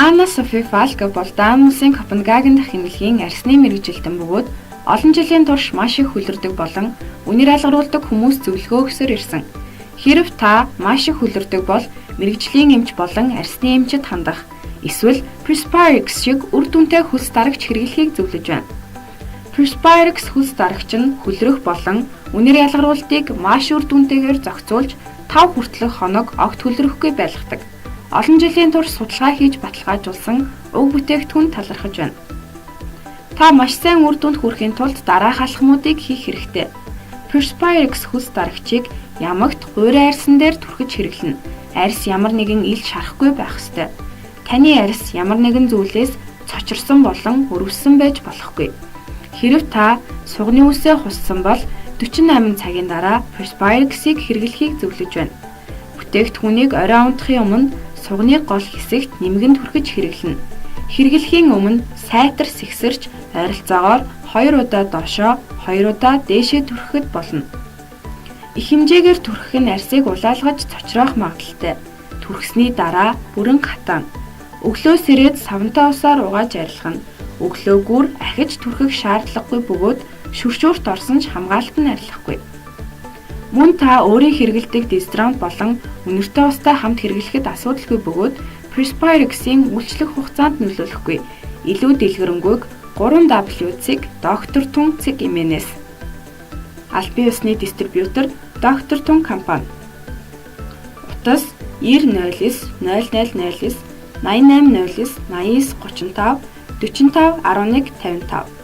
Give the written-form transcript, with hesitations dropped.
Анна Софи Фалк бол Данмусын Копенгаген дахь эмнэлгийн арсны мэргэжилтэн бөгөөд олон жилийн турш маш их хүлэрдэг болон үнэр алгаруулдаг хүмүүс зөвлөгөө өгсөөр ирсэн. Хэрэв та маш их хүлэрдэг бол мэргэжлийн эмч болон арсны эмчэд хандах эсвэл Presbyrix шиг үр дүнтэй хөлс дарагч хэрэглэхийг зөвлөж байна. Presbyrix хөлс дарагч нь хүлрэх болон үнэр ялгаруулалтыг маш үр дүнтэйгээр зохицуулж 5 хүртэлх хоног огт хүлрэхгүй байлгадаг. Олон жилийн турш судалгаа хийж баталгаажуулсан уг бүтээгдэхүүн талархаж байна. Та маш сайн үр дүнд хүрэхийн тулд дараах алхмуудыг хийх хэрэгтэй. Presbyrix хөлс дарагчийг ямагт гуйрын арьсан дээр түрхэж хэрэглэнэ. Арьс ямар нэгэн ил шарахгүй байх ёстой. Таны арьс ямар нэгэн зүйлээс цочирсон болон өрөвсөн байж болохгүй. Хэрэв та сугны үсээ хуссан бол 48 цагийн дараа Presbyrix-ийг хэрэглэхийг зөвлөж байна. Бүтээгдэхүүнийг орой унтахын өмнө сугны гол хэсэгт нэмгэн түрхэж хэрэглэнэ. Хэрэглэхийн өмнө сайтар сэгсэрч ойролцоогоор 2 удаа доошоо 2 удаа дээшээ түрхэхэд болно. Их хэмжээгээр түрхэх нь арьсыг улаалгаж цочроох магадлалтай. Түрхсний дараа бүрэн хатаана. Өглөөс ирээд савнтай усаар угааж арилгах нь өглөөгөр ахиж түрхэх шаардлагагүй бөгөөд шүршүүрт орсон ч хамгаалалт нь арилгахгүй. Мөн та өөрийн хэрэглэдэг дезодорант болон үнэртэй устай хамт хэрэглэхэд асуудалгүй бөгөөд Presbyrix-ийн үйлчлэх хугацаанд нөлөөлөхгүй. Илүү дэлгэрэнгүй 3W-цэг Доктор Тун цэг эмээнээс. Албан ёсны дистрибьютор Доктор Тун компани. Утас 9009 0009 8809 8935 45 11 55